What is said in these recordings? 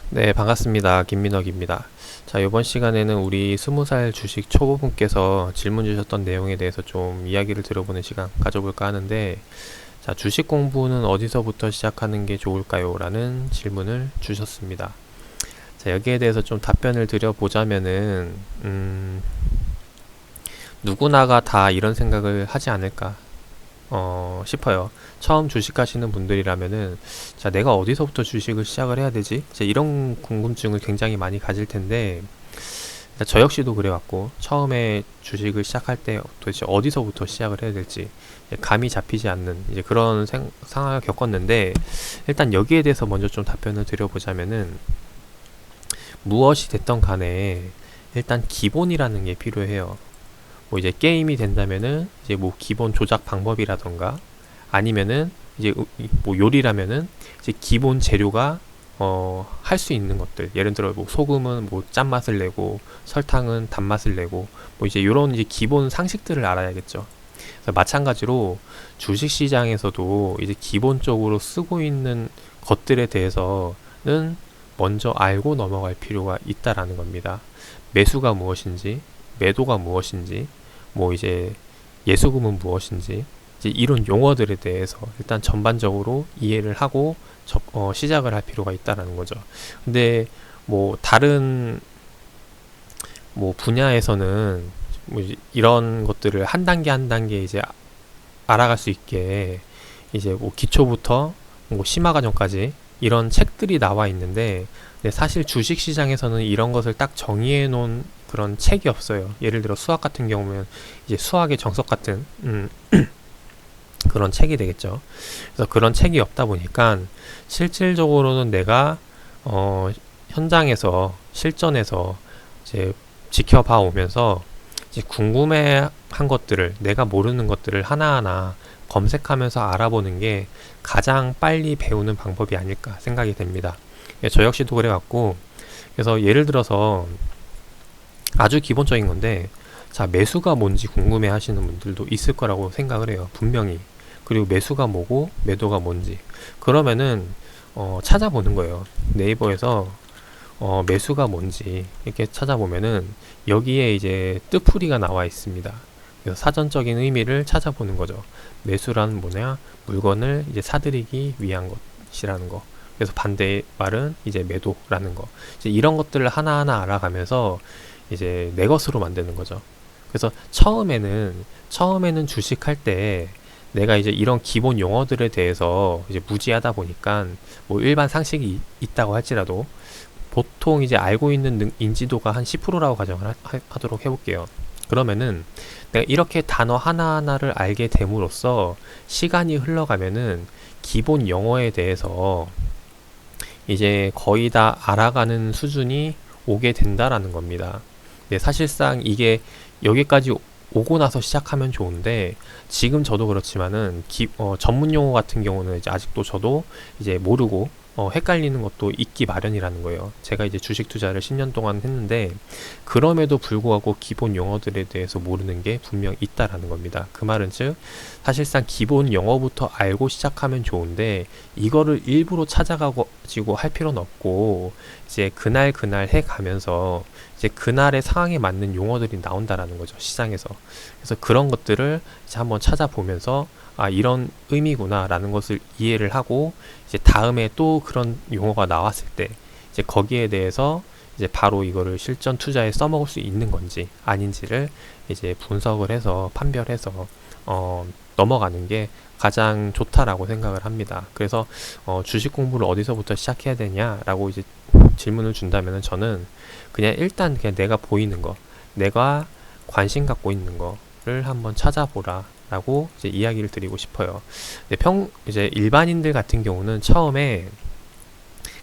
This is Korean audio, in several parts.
네, 반갑습니다. 김민혁입니다. 자, 이번 시간에는 우리 20살 주식 초보분께서 질문 주셨던 내용에 대해서 좀 이야기를 들어보는 시간 가져볼까 하는데, 자, 주식 공부는 어디서부터 시작하는 게 좋을까요? 라는 질문을 주셨습니다. 자, 여기에 대해서 좀 답변을 드려보자면은, 누구나가 다 이런 생각을 하지 않을까 싶어요. 처음 주식하시는 분들이라면은, 자, 내가 어디서부터 주식을 시작을 해야 되지? 이제 이런 궁금증을 굉장히 많이 가질 텐데, 저 역시도 그래왔고, 처음에 주식을 시작할 때 도대체 어디서부터 시작을 해야 될지, 감이 잡히지 않는, 이제 그런 상황을 겪었는데, 일단 여기에 대해서 먼저 좀 답변을 드려보자면은, 무엇이 됐던 간에, 일단 기본이라는 게 필요해요. 뭐 이제 게임이 된다면은 이제 뭐 기본 조작 방법이라던가 아니면은 이제 뭐 요리라면은 이제 기본 재료가 할 수 있는 것들, 예를 들어 뭐 소금은 뭐 짠맛을 내고 설탕은 단맛을 내고 뭐 이제 요런 이제 기본 상식들을 알아야겠죠. 그래서 마찬가지로 주식 시장에서도 이제 기본적으로 쓰고 있는 것들에 대해서는 먼저 알고 넘어갈 필요가 있다라는 겁니다. 매수가 무엇인지, 매도가 무엇인지, 뭐 이제 예수금은 무엇인지, 이제 이런 용어들에 대해서 일단 전반적으로 이해를 하고 시작을 할 필요가 있다라는 거죠. 근데 뭐 다른 뭐 분야에서는 뭐 이런 것들을 한 단계 한 단계 이제 알아갈 수 있게 이제 뭐 기초부터 뭐 심화 과정까지 이런 책들이 나와 있는데, 근데 사실 주식 시장에서는 이런 것을 딱 정의해 놓은 그런 책이 없어요. 예를 들어 수학 같은 경우면 이제 수학의 정석 같은 그런 책이 되겠죠. 그래서 그런 책이 없다 보니까 실질적으로는 내가 현장에서 실전에서 이제 지켜봐 오면서 이제 궁금해한 것들을, 내가 모르는 것들을 하나하나 검색하면서 알아보는 게 가장 빨리 배우는 방법이 아닐까 생각이 됩니다. 저 역시도 그래갖고, 그래서 예를 들어서 아주 기본적인 건데, 자, 매수가 뭔지 궁금해 하시는 분들도 있을 거라고 생각을 해요. 분명히. 그리고 매수가 뭐고 매도가 뭔지. 그러면은 찾아보는 거예요. 네이버에서 매수가 뭔지 이렇게 찾아보면은 여기에 이제 뜻풀이가 나와 있습니다. 그래서 사전적인 의미를 찾아보는 거죠. 매수란 뭐냐? 물건을 이제 사들이기 위한 것이라는 거. 그래서 반대의 말은 이제 매도라는 거. 이제 이런 것들을 하나하나 알아가면서 이제 내 것으로 만드는 거죠. 그래서 처음에는 주식할 때 내가 이제 이런 기본 용어들에 대해서 이제 무지하다 보니까 뭐 일반 상식이 있다고 할지라도 보통 이제 알고 있는 인지도가 한 10%라고 가정을 하도록 해볼게요. 그러면은 내가 이렇게 단어 하나하나를 알게 됨으로써 시간이 흘러가면은 기본 영어에 대해서 이제 거의 다 알아가는 수준이 오게 된다라는 겁니다. 네, 사실상 이게 여기까지 오고 나서 시작하면 좋은데, 지금 저도 그렇지만은 전문 용어 같은 경우는 이제 아직도 저도 이제 모르고 헷갈리는 것도 있기 마련이라는 거예요. 제가 이제 주식 투자를 10년 동안 했는데 그럼에도 불구하고 기본 용어들에 대해서 모르는 게 분명 있다라는 겁니다. 그 말은 즉 사실상 기본 영어부터 알고 시작하면 좋은데, 이거를 일부러 찾아가지고 할 필요는 없고 이제 그날 그날 해 가면서 이제 그날의 상황에 맞는 용어들이 나온다라는 거죠, 시장에서. 그래서 그런 것들을 이제 한번 찾아보면서 아, 이런 의미구나라는 것을 이해를 하고, 이제 다음에 또 그런 용어가 나왔을 때 이제 거기에 대해서 이제 바로 이거를 실전 투자에 써먹을 수 있는 건지 아닌지를 이제 분석을 해서 판별해서 넘어가는 게 가장 좋다라고 생각을 합니다. 그래서 주식 공부를 어디서부터 시작해야 되냐라고 이제 질문을 준다면은 저는 그냥 일단 그냥 내가 보이는 거, 내가 관심 갖고 있는 거를 한번 찾아보라 라고 이제 이야기를 드리고 싶어요. 이제 일반인들 같은 경우는 처음에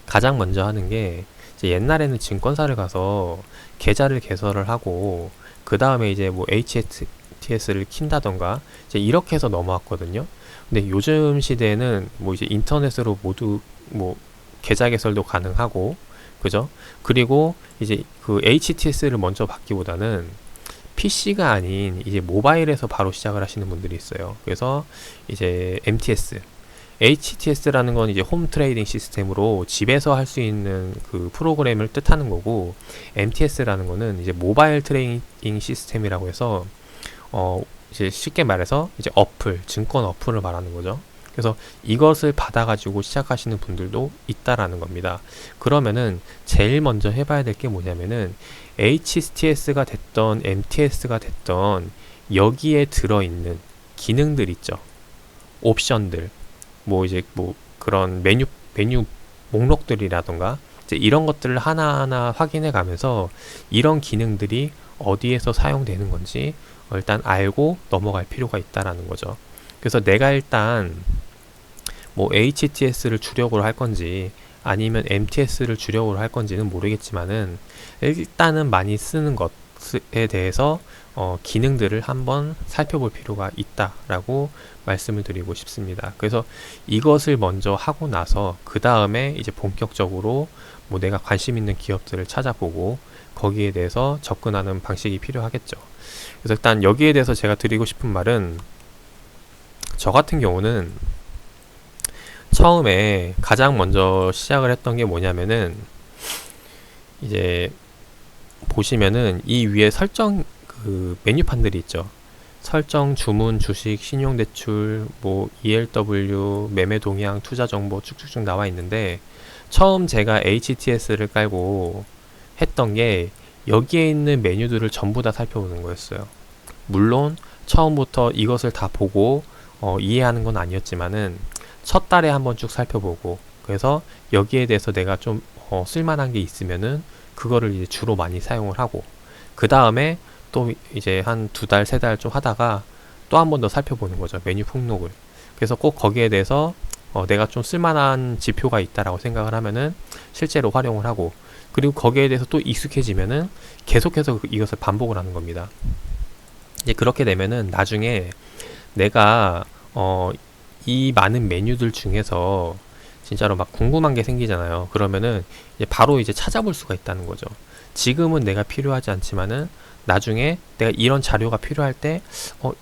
가장 먼저 하는 게, 이제 옛날에는 증권사를 가서 계좌를 개설을 하고 그 다음에 이제 뭐 HTS를 킨다던가 이제 이렇게 해서 넘어왔거든요. 근데 요즘 시대에는 뭐 이제 인터넷으로 모두 뭐 계좌 개설도 가능하고, 그죠? 그리고 이제 그 HTS를 먼저 받기보다는 PC가 아닌 이제 모바일에서 바로 시작을 하시는 분들이 있어요. 그래서 이제 MTS, HTS라는 건 이제 홈 트레이딩 시스템으로 집에서 할 수 있는 그 프로그램을 뜻하는 거고, MTS라는 거는 이제 모바일 트레이딩 시스템이라고 해서 이제 쉽게 말해서 이제 어플, 증권 어플을 말하는 거죠. 그래서 이것을 받아가지고 시작하시는 분들도 있다라는 겁니다. 그러면은 제일 먼저 해봐야 될 게 뭐냐면은 HTS가 됐던 MTS가 됐던 여기에 들어있는 기능들 있죠. 옵션들, 뭐 이제 뭐 그런 메뉴 목록들이라던가 이제 이런 것들을 하나하나 확인해 가면서 이런 기능들이 어디에서 사용되는 건지 일단 알고 넘어갈 필요가 있다라는 거죠. 그래서 내가 일단 뭐 HTS를 주력으로 할 건지 아니면 MTS를 주력으로 할 건지는 모르겠지만은 일단은 많이 쓰는 것에 대해서 기능들을 한번 살펴볼 필요가 있다라고 말씀을 드리고 싶습니다. 그래서 이것을 먼저 하고 나서 그 다음에 이제 본격적으로 뭐 내가 관심 있는 기업들을 찾아보고 거기에 대해서 접근하는 방식이 필요하겠죠. 그래서 일단 여기에 대해서 제가 드리고 싶은 말은, 저 같은 경우는 처음에 가장 먼저 시작을 했던 게 뭐냐면은 이제 보시면은 이 위에 설정 그 메뉴판들이 있죠. 설정, 주문, 주식, 신용대출, 뭐 ELW, 매매 동향, 투자 정보 쭉쭉쭉 나와 있는데, 처음 제가 HTS를 깔고 했던 게 여기에 있는 메뉴들을 전부 다 살펴보는 거였어요. 물론 처음부터 이것을 다 보고 이해하는 건 아니었지만은 첫 달에 한번 쭉 살펴보고, 그래서 여기에 대해서 내가 좀 쓸만한 게 있으면은 그거를 이제 주로 많이 사용을 하고, 그 다음에 또 이제 한 2달, 3달 좀 하다가 또 한 번 더 살펴보는 거죠. 메뉴 목록을. 그래서 꼭 거기에 대해서 내가 좀 쓸만한 지표가 있다라고 생각을 하면은 실제로 활용을 하고, 그리고 거기에 대해서 또 익숙해지면은 계속해서 이것을 반복을 하는 겁니다. 이제 그렇게 되면은 나중에 내가 이 많은 메뉴들 중에서 진짜로 막 궁금한 게 생기잖아요. 그러면은 이제 바로 이제 찾아볼 수가 있다는 거죠. 지금은 내가 필요하지 않지만은 나중에 내가 이런 자료가 필요할 때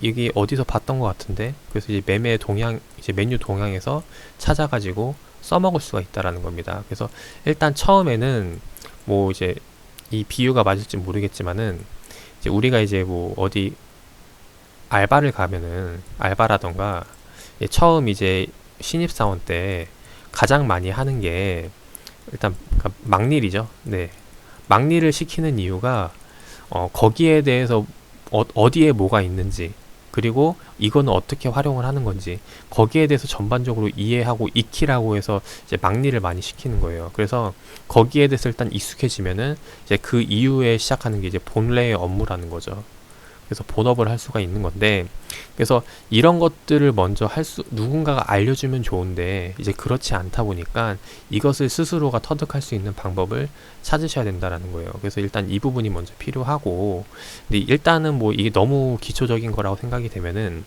이게 어디서 봤던 것 같은데, 그래서 이제 매매 동향, 이제 메뉴 동향에서 찾아가지고 써먹을 수가 있다라는 겁니다. 그래서 일단 처음에는 뭐 이제 이 비유가 맞을지 모르겠지만은 이제 우리가 이제 뭐 어디 알바를 가면은 알바라던가 처음 이제 신입사원 때 가장 많이 하는 게 일단 막일이죠. 네. 막일을 시키는 이유가 거기에 대해서 어디에 뭐가 있는지, 그리고 이거는 어떻게 활용을 하는 건지 거기에 대해서 전반적으로 이해하고 익히라고 해서 이제 막일을 많이 시키는 거예요. 그래서 거기에 대해서 일단 익숙해지면은 이제 그 이후에 시작하는 게 이제 본래의 업무라는 거죠. 그래서 본업을 할 수가 있는 건데, 그래서 이런 것들을 먼저 누군가가 알려주면 좋은데 이제 그렇지 않다 보니까 이것을 스스로가 터득할 수 있는 방법을 찾으셔야 된다라는 거예요. 그래서 일단 이 부분이 먼저 필요하고, 근데 일단은 뭐 이게 너무 기초적인 거라고 생각이 되면은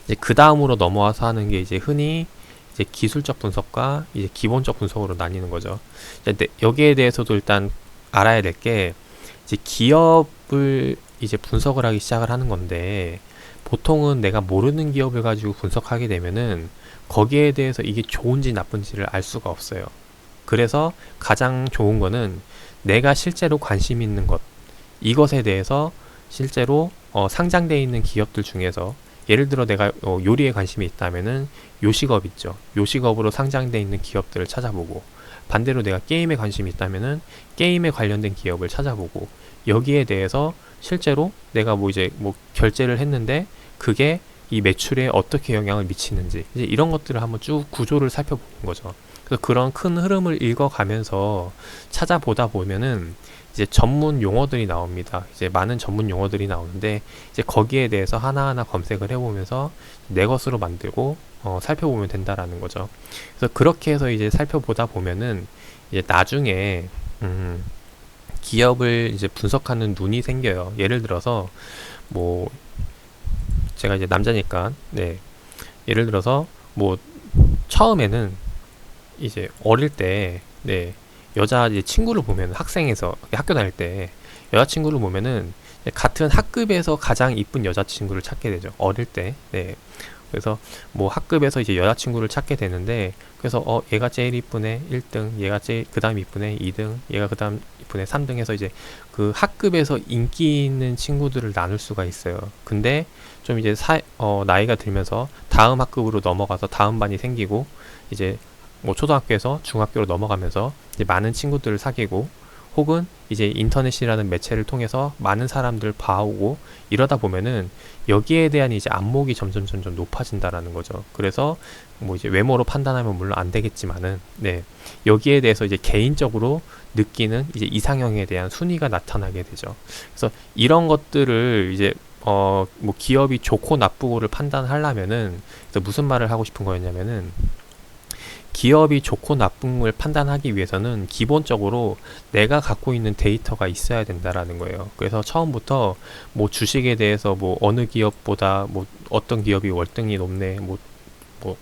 이제 그 다음으로 넘어와서 하는 게 이제 흔히 이제 기술적 분석과 이제 기본적 분석으로 나뉘는 거죠. 여기에 대해서도 일단 알아야 될 게, 이제 기업을 이제 분석을 하기 시작을 하는 건데, 보통은 내가 모르는 기업을 가지고 분석하게 되면은 거기에 대해서 이게 좋은지 나쁜지를 알 수가 없어요. 그래서 가장 좋은 거는 내가 실제로 관심 있는 것, 이것에 대해서 실제로 상장되어 있는 기업들 중에서, 예를 들어 내가 요리에 관심이 있다면은 요식업 있죠. 요식업으로 상장되어 있는 기업들을 찾아보고, 반대로 내가 게임에 관심이 있다면은 게임에 관련된 기업을 찾아보고, 여기에 대해서 실제로 내가 뭐 이제 뭐 결제를 했는데 그게 이 매출에 어떻게 영향을 미치는지, 이제 이런 것들을 한번 쭉 구조를 살펴보는 거죠. 그래서 그런 큰 흐름을 읽어가면서 찾아보다 보면은 이제 전문 용어들이 나옵니다. 이제 많은 전문 용어들이 나오는데 이제 거기에 대해서 하나하나 검색을 해보면서 내 것으로 만들고 살펴보면 된다라는 거죠. 그래서 그렇게 해서 이제 살펴보다 보면은 이제 나중에 기업을 이제 분석하는 눈이 생겨요. 예를 들어서 뭐 제가 이제 남자니까, 네, 예를 들어서 뭐 처음에는 이제 어릴 때, 네, 여자 이제 친구를 보면, 학생에서 학교 다닐 때 여자친구를 보면은 같은 학급에서 가장 이쁜 여자친구를 찾게 되죠. 어릴 때. 네. 그래서 뭐 학급에서 이제 여자친구를 찾게 되는데, 그래서 얘가 제일 이쁘네 1등, 얘가 제일 그 다음 이쁘네 2등, 얘가 그 다음 이쁘네 3등 해서 이제 그 학급에서 인기 있는 친구들을 나눌 수가 있어요. 근데 좀 이제 나이가 들면서 다음 학급으로 넘어가서 다음 반이 생기고, 이제 뭐 초등학교에서 중학교로 넘어가면서 이제 많은 친구들을 사귀고, 혹은 이제 인터넷이라는 매체를 통해서 많은 사람들 봐오고, 이러다 보면은 여기에 대한 이제 안목이 점점 높아진다라는 거죠. 그래서 뭐 이제 외모로 판단하면 물론 안 되겠지만은, 네, 여기에 대해서 이제 개인적으로 느끼는 이제 이상형에 대한 순위가 나타나게 되죠. 그래서 이런 것들을 이제 뭐 기업이 좋고 나쁘고를 판단하려면은, 그래서 무슨 말을 하고 싶은 거였냐면은, 기업이 좋고 나쁨을 판단하기 위해서는 기본적으로 내가 갖고 있는 데이터가 있어야 된다라는 거예요. 그래서 처음부터 뭐 주식에 대해서 뭐 어느 기업보다 뭐 어떤 기업이 월등히 높네, 뭐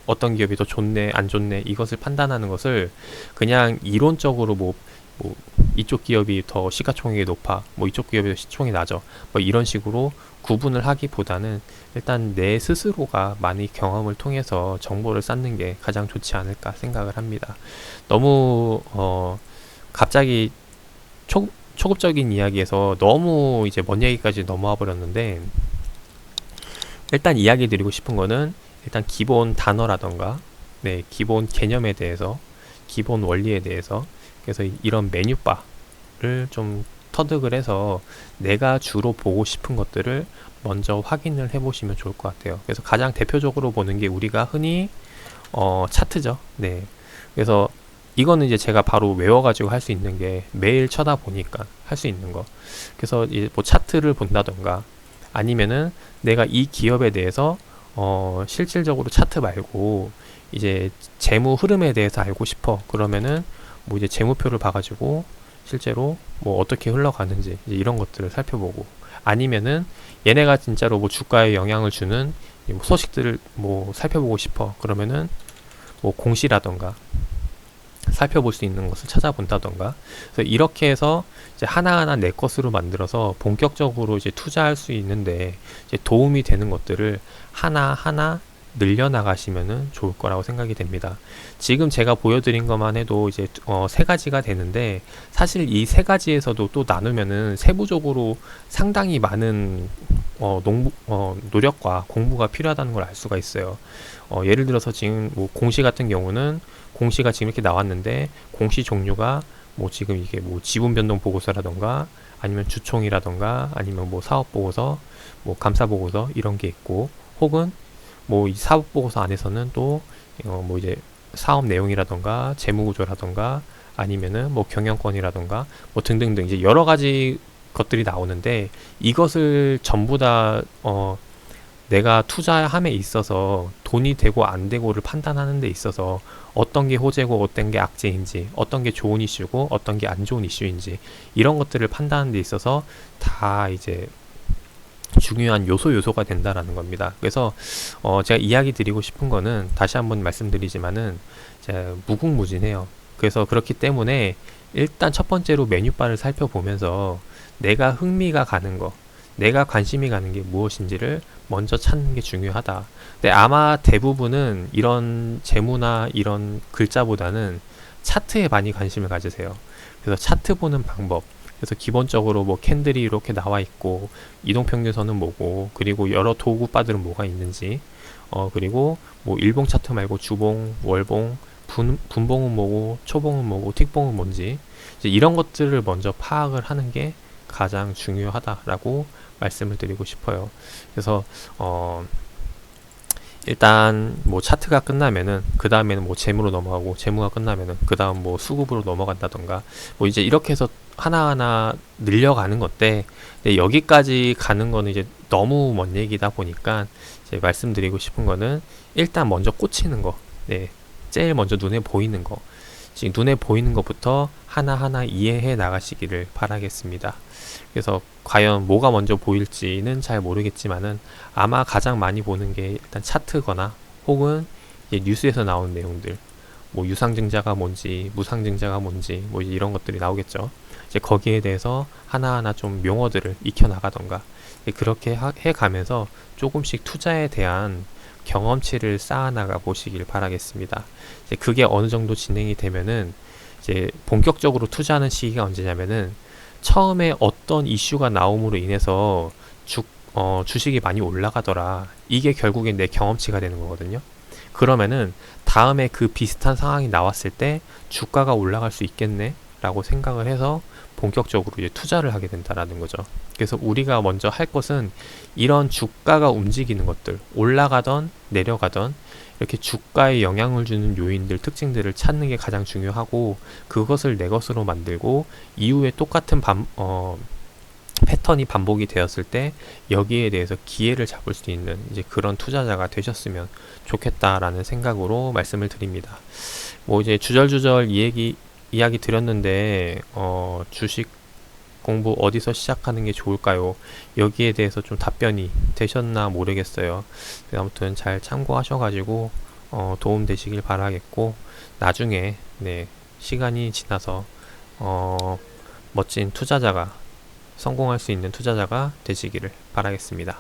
어떤 기업이 더 좋네 안 좋네, 이것을 판단하는 것을 그냥 이론적으로 뭐 이쪽 기업이 더 시가총액이 높아, 뭐 이쪽 기업이 더 시총이 낮아, 뭐 이런 식으로 구분을 하기보다는 일단 내 스스로가 많이 경험을 통해서 정보를 쌓는 게 가장 좋지 않을까 생각을 합니다. 너무 갑자기 초급적인 이야기에서 너무 이제 먼 얘기까지 넘어와 버렸는데, 일단 이야기 드리고 싶은 거는 일단 기본 단어라던가, 네, 기본 개념에 대해서, 기본 원리에 대해서, 그래서 이런 메뉴바를 좀 터득을 해서 내가 주로 보고 싶은 것들을 먼저 확인을 해 보시면 좋을 것 같아요. 그래서 가장 대표적으로 보는 게 우리가 흔히 차트죠. 네. 그래서 이거는 이제 제가 바로 외워가지고 할 수 있는 게, 매일 쳐다보니까 할 수 있는 거. 그래서 이제 뭐 차트를 본다던가, 아니면은 내가 이 기업에 대해서 실질적으로 차트 말고 이제 재무 흐름에 대해서 알고 싶어. 그러면은 뭐 이제 재무표를 봐가지고 실제로 뭐 어떻게 흘러가는지 이제 이런 것들을 살펴보고, 아니면은 얘네가 진짜로 뭐 주가에 영향을 주는 뭐 소식들을 뭐 살펴보고 싶어. 그러면은 뭐 공시라던가 살펴볼 수 있는 것을 찾아본다던가. 그래서 이렇게 해서 이제 하나하나 내 것으로 만들어서 본격적으로 이제 투자할 수 있는데 이제 도움이 되는 것들을 하나하나 늘려나가시면은 좋을 거라고 생각이 됩니다. 지금 제가 보여드린 것만 해도 이제 세 가지가 되는데, 사실 이 세 가지에서도 또 나누면은 세부적으로 상당히 많은 노력과 공부가 필요하다는 걸 알 수가 있어요. 예를 들어서 지금 뭐 공시 같은 경우는, 공시가 지금 이렇게 나왔는데 공시 종류가 뭐 지금 이게 뭐 지분 변동 보고서라던가, 아니면 주총이라던가, 아니면 뭐 사업 보고서, 뭐 감사 보고서, 이런 게 있고, 혹은 뭐 이 사업 보고서 안에서는 또 뭐 이제 사업 내용이라던가 재무 구조라던가, 아니면은 뭐 경영권이라던가 뭐 등등등 이제 여러 가지 것들이 나오는데, 이것을 전부 다 내가 투자함에 있어서 돈이 되고 안 되고를 판단하는 데 있어서 어떤 게 호재고 어떤 게 악재인지, 어떤 게 좋은 이슈고 어떤 게 안 좋은 이슈인지, 이런 것들을 판단하는 데 있어서 다 이제 중요한 요소가 된다라는 겁니다. 그래서 제가 이야기 드리고 싶은 거는, 다시 한번 말씀드리지만은 제가 무궁무진해요. 그래서 그렇기 때문에 일단 첫 번째로 메뉴바를 살펴보면서 내가 흥미가 가는 거, 내가 관심이 가는 게 무엇인지를 먼저 찾는 게 중요하다. 근데 아마 대부분은 이런 재무나 이런 글자보다는 차트에 많이 관심을 가지세요. 그래서 차트 보는 방법, 그래서 기본적으로 뭐 캔들이 이렇게 나와 있고, 이동평균선은 뭐고, 그리고 여러 도구바들은 뭐가 있는지, 그리고 뭐 일봉 차트 말고 주봉, 월봉, 분봉은 뭐고, 초봉은 뭐고, 틱봉은 뭔지, 이제 이런 것들을 먼저 파악을 하는 게 가장 중요하다라고 말씀을 드리고 싶어요. 그래서 일단 뭐 차트가 끝나면은 그 다음에는 뭐 재무로 넘어가고, 재무가 끝나면은 그 다음 뭐 수급으로 넘어간다던가, 뭐 이제 이렇게 해서 하나하나 늘려가는 건데, 여기까지 가는 거는 이제 너무 먼 얘기다 보니까 이제 말씀드리고 싶은 거는, 일단 먼저 꽂히는 거, 네, 제일 먼저 눈에 보이는 거, 지금 눈에 보이는 것부터 하나하나 이해해 나가시기를 바라겠습니다. 그래서 과연 뭐가 먼저 보일지는 잘 모르겠지만은, 아마 가장 많이 보는 게 일단 차트거나, 혹은 뉴스에서 나오는 내용들, 뭐 유상증자가 뭔지 무상증자가 뭔지 뭐 이런 것들이 나오겠죠. 이제 거기에 대해서 하나하나 좀 용어들을 익혀 나가던가, 그렇게 해 가면서 조금씩 투자에 대한 경험치를 쌓아나가 보시길 바라겠습니다. 이제 그게 어느 정도 진행이 되면은 이제 본격적으로 투자하는 시기가 언제냐면은 처음에 어떤 이슈가 나옴으로 인해서 주식이 많이 올라가더라. 이게 결국엔 내 경험치가 되는 거거든요. 그러면은 다음에 그 비슷한 상황이 나왔을 때 주가가 올라갈 수 있겠네 라고 생각을 해서 본격적으로 이제 투자를 하게 된다라는 거죠. 그래서 우리가 먼저 할 것은 이런 주가가 움직이는 것들, 올라가던 내려가던 이렇게 주가에 영향을 주는 요인들, 특징들을 찾는 게 가장 중요하고, 그것을 내 것으로 만들고 이후에 똑같은 패턴이 반복이 되었을 때 여기에 대해서 기회를 잡을 수 있는 이제 그런 투자자가 되셨으면 좋겠다라는 생각으로 말씀을 드립니다. 뭐 이제 주절주절 이야기 드렸는데 주식 공부 어디서 시작하는 게 좋을까요? 여기에 대해서 좀 답변이 되셨나 모르겠어요. 아무튼 잘 참고하셔가지고 도움 되시길 바라겠고, 나중에 네, 시간이 지나서 멋진 투자자가, 성공할 수 있는 투자자가 되시기를 바라겠습니다.